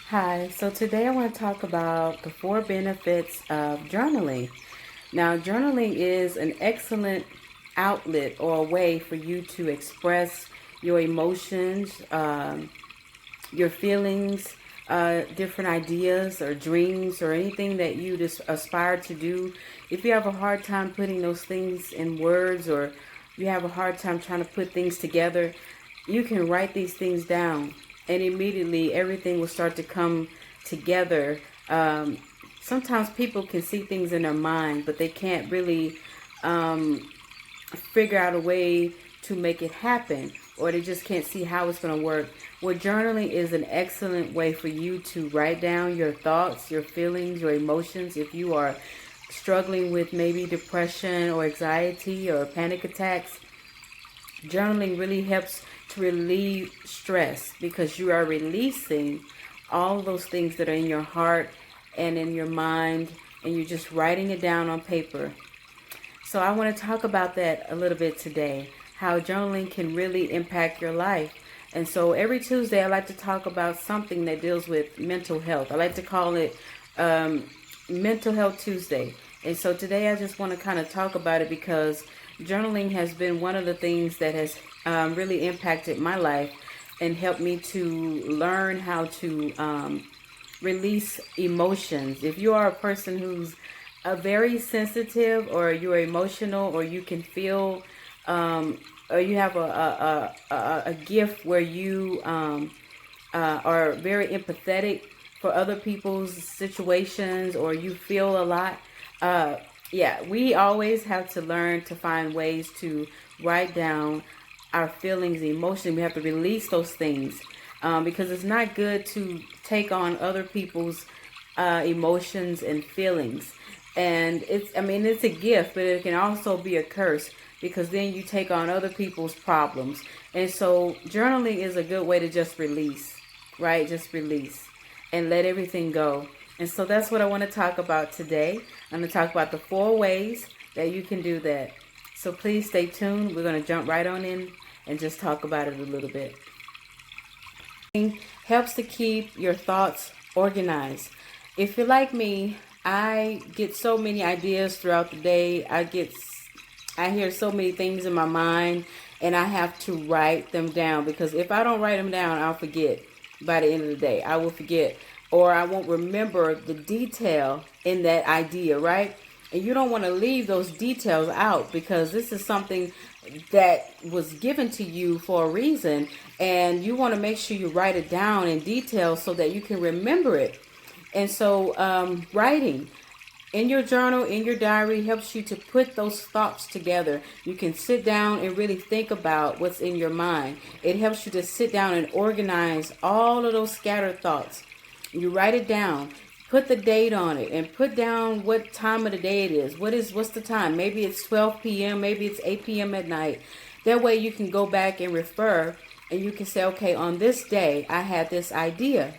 Hi, so today I want to talk about the four benefits of journaling. Now, journaling is an excellent outlet or a way for you to express your emotions, your feelings, different ideas or dreams or anything that you just aspire to do. If you have a hard time putting those things in words, or you have a hard time trying to put things together, you can write these things down and immediately everything will start to come together. Sometimes people can see things in their mind, but they can't really um, figure out a way to make it happen, or they just can't see how it's going to work. Well, journaling is an excellent way for you to write down your thoughts, your feelings, your emotions. If you are struggling with maybe depression or anxiety or panic attacks, journaling really helps to relieve stress because you are releasing all those things that are in your heart and in your mind, and you're just writing it down on paper. So I want to talk about that a little bit today, how journaling can really impact your life. And so every Tuesday I like to talk about something that deals with mental health. I like to call it Mental Health Tuesday. And so today I just want to kind of talk about it because journaling has been one of the things that has really impacted my life and helped me to learn how to release emotions. If you are a person who's very sensitive, or you're emotional, or you can feel, or you have a gift where you are very empathetic for other people's situations, or you feel a lot, yeah, we always have to learn to find ways to write down our feelings, emotions. We have to release those things, because it's not good to take on other people's emotions and feelings. And it's a gift, but it can also be a curse because then you take on other people's problems. And so journaling is a good way to just release, right? Just release and let everything go. And so that's what I want to talk about today. I'm going to talk about the four ways that you can do that. So please stay tuned. We're going to jump right on in and just talk about it a little bit. Helps to keep your thoughts organized. If you're like me, I get so many ideas throughout the day. I hear so many things in my mind, and I have to write them down, because if I don't write them down, I'll forget. By the end of the day, I will forget, or I won't remember the detail in that idea, right? And you don't want to leave those details out, because this is something that was given to you for a reason, and you want to make sure you write it down in detail so that you can remember it. And so writing in your journal, in your diary, helps you to put those thoughts together. You can sit down and really think about what's in your mind. It helps you to sit down and organize all of those scattered thoughts. You write it down, put the date on it, and put down what time of the day it is. What's the time? Maybe it's 12 p.m., maybe it's 8 p.m. at night. That way you can go back and refer, and you can say, okay, on this day I had this idea.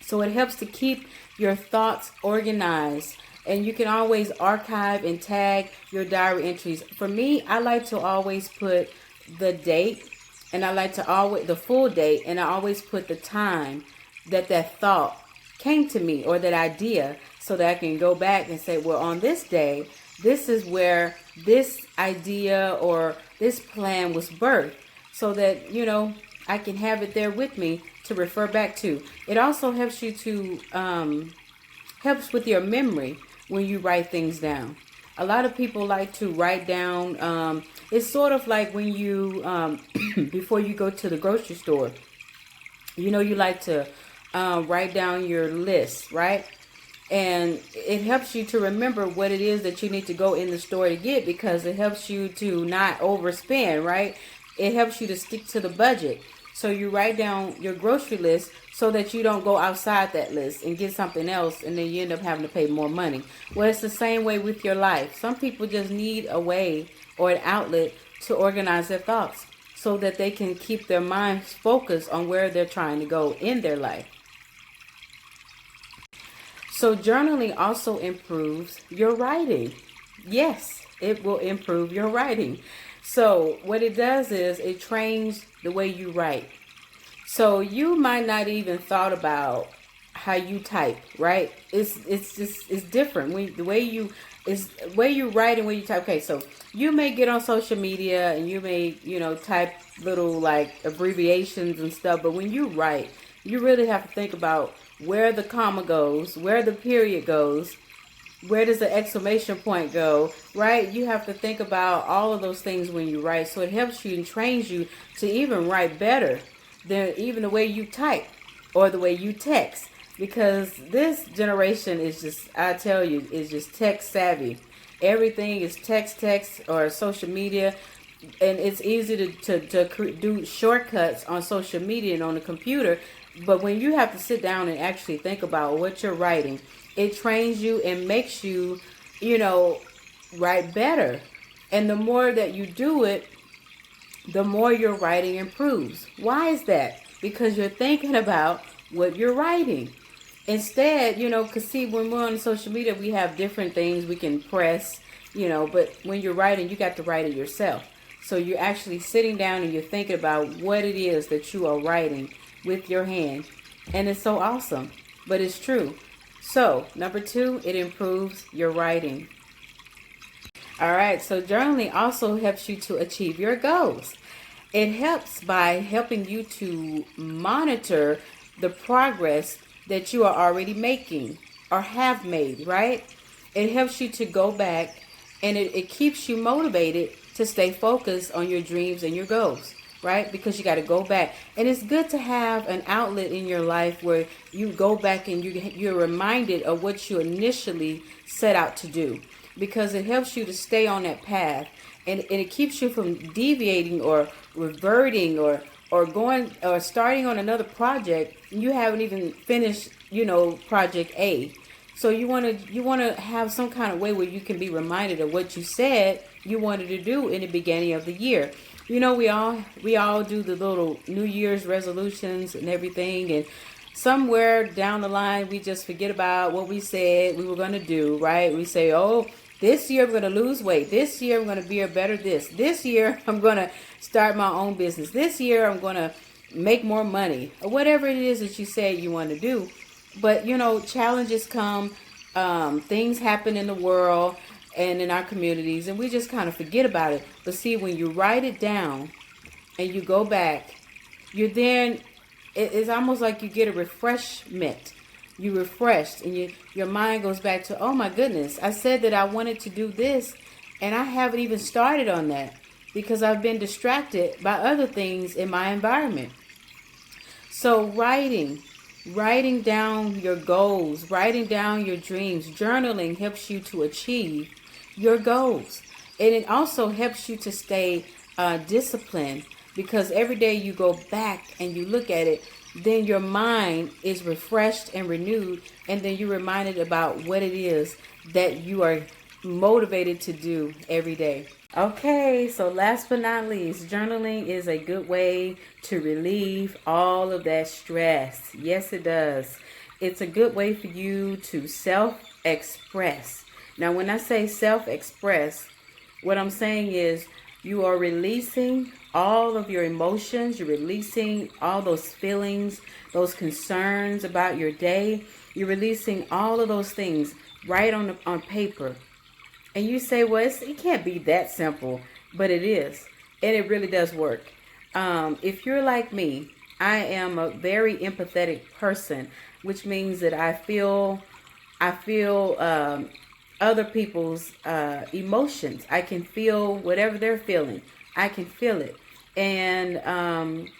So it helps to keep your thoughts organized, and you can always archive and tag your diary entries. For me, I like to always put the date, and I like to always the full date, and I always put the time that thought came to me, or that idea, so that I can go back and say, well, on this day, this is where this idea or this plan was birthed, so that I can have it there with me to refer back to. It also helps you to helps with your memory when you write things down. A lot of people like to write down. It's sort of like when you before you go to the grocery store. You like to write down your list, right? And it helps you to remember what it is that you need to go in the store to get, because it helps you to not overspend, right? It helps you to stick to the budget. So you write down your grocery list so that you don't go outside that list and get something else, and then you end up having to pay more money. Well, it's the same way with your life. Some people just need a way or an outlet to organize their thoughts so that they can keep their minds focused on where they're trying to go in their life. So journaling also improves your writing. Yes, it will improve your writing. So what it does is it trains the way you write. So you might not even thought about how you type, right? It's just it's different. The way you is way you write and way you type. Okay, so you may get on social media and you may, type little like abbreviations and stuff, but when you write, you really have to think about where the comma goes, where the period goes, where does the exclamation point go, right? You have to think about all of those things when you write. So it helps you and trains you to even write better than even the way you type or the way you text. Because this generation is just, I tell you, is just tech savvy. Everything is text or social media. And it's easy to do shortcuts on social media and on the computer. But when you have to sit down and actually think about what you're writing, it trains you and makes you, write better. And the more that you do it, the more your writing improves. Why is that? Because you're thinking about what you're writing. Instead, because see, when we're on social media, we have different things we can press, but when you're writing, you got to write it yourself. So you're actually sitting down and you're thinking about what it is that you are writing with your hand. And it's so awesome, but it's true. So, number 2, it improves your writing. All right, so journaling also helps you to achieve your goals. It helps by helping you to monitor the progress that you are already making or have made, right? It helps you to go back and it keeps you motivated to stay focused on your dreams and your goals, right? Because you got to go back. And it's good to have an outlet in your life where you go back and you're reminded of what you initially set out to do, because it helps you to stay on that path, and it keeps you from deviating or reverting or going or starting on another project and you haven't even finished, project A. So you want to have some kind of way where you can be reminded of what you said you wanted to do in the beginning of the year. We all do the little New Year's resolutions and everything, and somewhere down the line we just forget about what we said we were going to do, right? We say, oh, this year I'm going to lose weight. This year I'm going to be a better this. This year I'm going to start my own business. This year I'm going to make more money, or whatever it is that you say you want to do. But, challenges come, things happen in the world and in our communities, and we just kind of forget about it. But see, when you write it down and you go back, it's almost like you get a refreshment. You refreshed and your mind goes back to, oh my goodness, I said that I wanted to do this and I haven't even started on that because I've been distracted by other things in my environment. So writing down your goals, writing down your dreams, journaling helps you to achieve your goals. And it also helps you to stay disciplined, because every day you go back and you look at it, then your mind is refreshed and renewed, and then you're reminded about what it is that you are motivated to do every day. Okay, so last but not least, journaling is a good way to relieve all of that stress. Yes, it does. It's a good way for you to self-express. Now, when I say self-express, what I'm saying is you are releasing all of your emotions. You're releasing all those feelings, those concerns about your day. You're releasing all of those things right on paper. And you say, well, it can't be that simple, but it is. And it really does work. If you're like me, I am a very empathetic person, which means that I feel other people's emotions. I can feel whatever they're feeling. I can feel it. And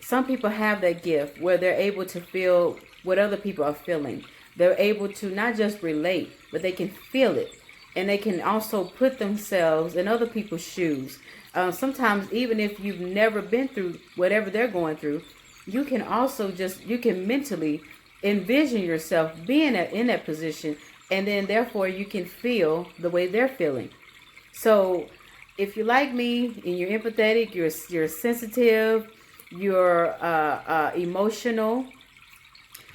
some people have that gift where they're able to feel what other people are feeling. They're able to not just relate, but they can feel it. And they can also put themselves in other people's shoes. Sometimes even if you've never been through whatever they're going through, you can also you can mentally envision yourself being in that position, and then therefore you can feel the way they're feeling. So if you're like me and you're empathetic, you're sensitive, you're emotional,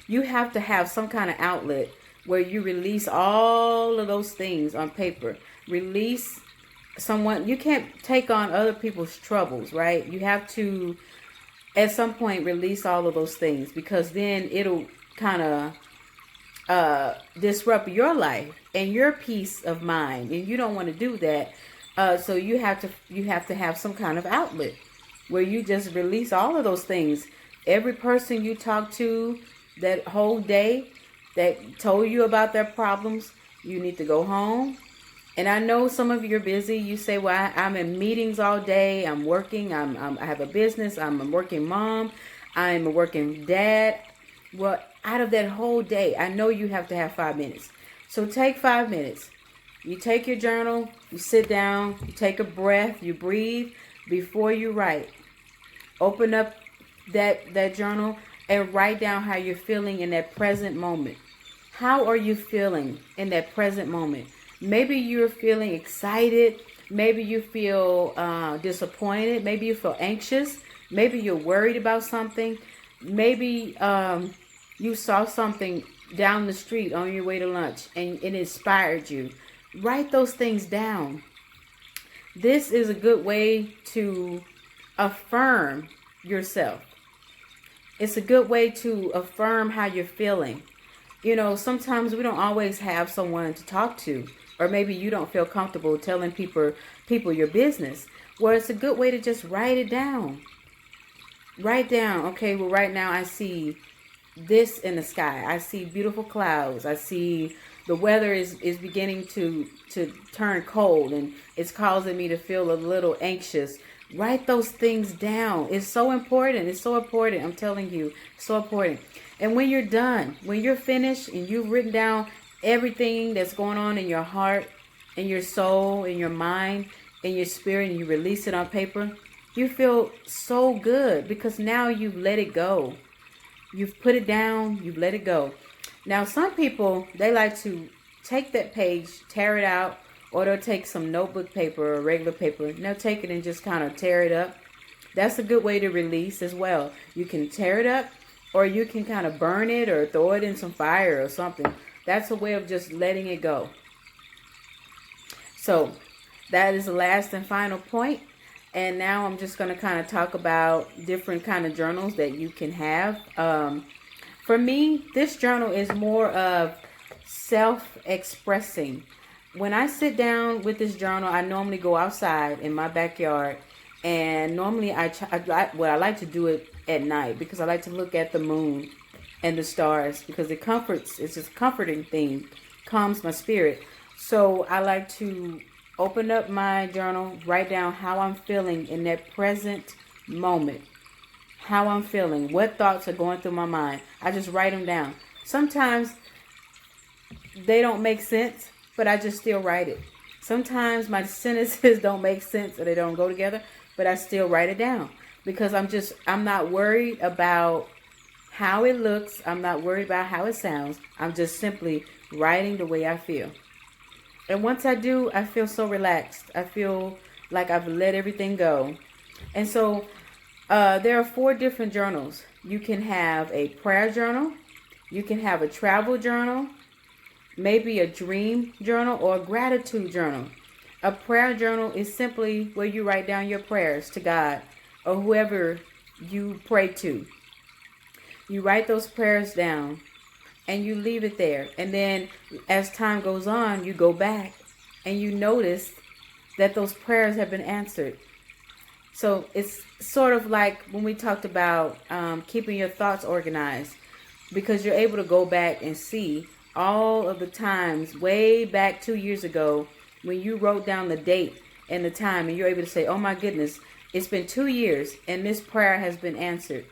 you have to have some kind of outlet where you release all of those things on paper. Release someone. You can't take on other people's troubles, right? You have to, at some point, release all of those things, because then it'll kind of disrupt your life and your peace of mind, and you don't want to do that. So you have to have some kind of outlet where you just release all of those things. Every person you talk to that whole day that told you about their problems, you need to go home. And I know some of you are busy. You say, well, I'm in meetings all day. I'm working. I have a business. I'm a working mom. I'm a working dad. Well, out of that whole day, I know you have to have 5 minutes. So take 5 minutes. You take your journal, you sit down, you take a breath, you breathe before you write. Open up that journal and write down how you're feeling in that present moment. How are you feeling in that present moment? Maybe you're feeling excited. Maybe you feel disappointed. Maybe you feel anxious. Maybe you're worried about something. Maybe you saw something down the street on your way to lunch and it inspired you. Write those things down. This is a good way to affirm yourself. It's a good way to affirm how you're feeling. You know, sometimes we don't always have someone to talk to, or maybe you don't feel comfortable telling people your business. Well, it's a good way to just write it down. Write down, okay, well, right now I see this in the sky. I see beautiful clouds. I see the weather is beginning to turn cold, and it's causing me to feel a little anxious. Write those things down. It's so important. It's so important. I'm telling you, so important. And when you're done, when you're finished and you've written down everything that's going on in your heart, in your soul, in your mind, in your spirit, and you release it on paper, you feel so good because now you've let it go. You've put it down, you've let it go. Now, some people, they like to take that page, tear it out, or they'll take some notebook paper or regular paper, and they'll take it and just kind of tear it up. That's a good way to release as well. You can tear it up, or you can kind of burn it or throw it in some fire or something. That's a way of just letting it go. So that is the last and final point. And now I'm just going to kind of talk about different kind of journals that you can have. For me, this journal is more of self-expressing. When I sit down with this journal, I normally go outside in my backyard. And normally I like to do it at night because I like to look at the moon and the stars because it's just a comforting thing, calms my spirit. So I like to open up my journal, write down how I'm feeling in that present moment. How I'm feeling, what thoughts are going through my mind. I just write them down. Sometimes they don't make sense, but I just still write it. Sometimes my sentences don't make sense or they don't go together, but I still write it down because I'm not worried about how it looks. I'm not worried about how it sounds. I'm just simply writing the way I feel. And once I do, I feel so relaxed. I feel like I've let everything go. And so there are 4 different journals. You can have a prayer journal. You can have a travel journal. Maybe a dream journal or a gratitude journal. A prayer journal is simply where you write down your prayers to God or whoever you pray to. You write those prayers down and you leave it there. And then as time goes on, you go back and you notice that those prayers have been answered. So it's sort of like when we talked about keeping your thoughts organized, because you're able to go back and see all of the times way back 2 years ago when you wrote down the date and the time, and you're able to say, oh my goodness, it's been 2 years and this prayer has been answered.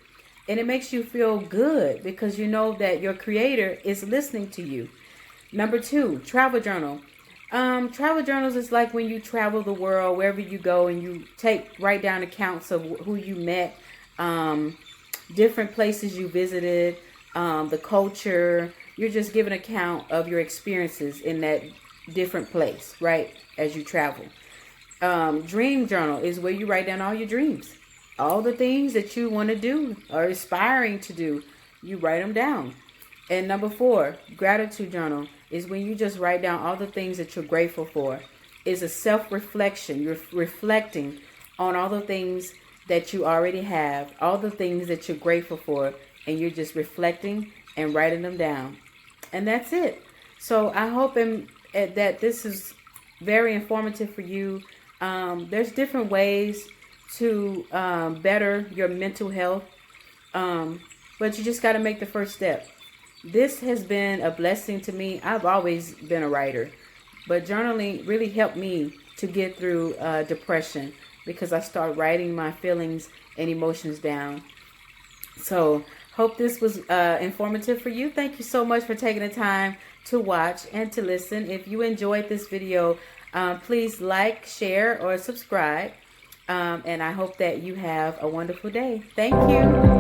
And it makes you feel good because you know that your creator is listening to you. Number 2, travel journal. Travel journals is like when you travel the world, wherever you go, and you write down accounts of who you met, different places you visited, the culture. You're just giving account of your experiences in that different place, right, as you travel. Dream journal is where you write down all your dreams. All the things that you want to do or aspiring to do, you write them down. And number 4, gratitude journal is when you just write down all the things that you're grateful for. It's a self-reflection. You're reflecting on all the things that you already have, all the things that you're grateful for, and you're just reflecting and writing them down. And that's it. So I hope that this is very informative for you. There's different ways to better your mental health, but you just got to make the first step. This has been a blessing to me. I've always been a writer, but journaling really helped me to get through depression because I started writing my feelings and emotions down. So hope this was informative for you. Thank you so much for taking the time to watch and to listen. If you enjoyed this video, please like, share, or subscribe. And I hope that you have a wonderful day. Thank you.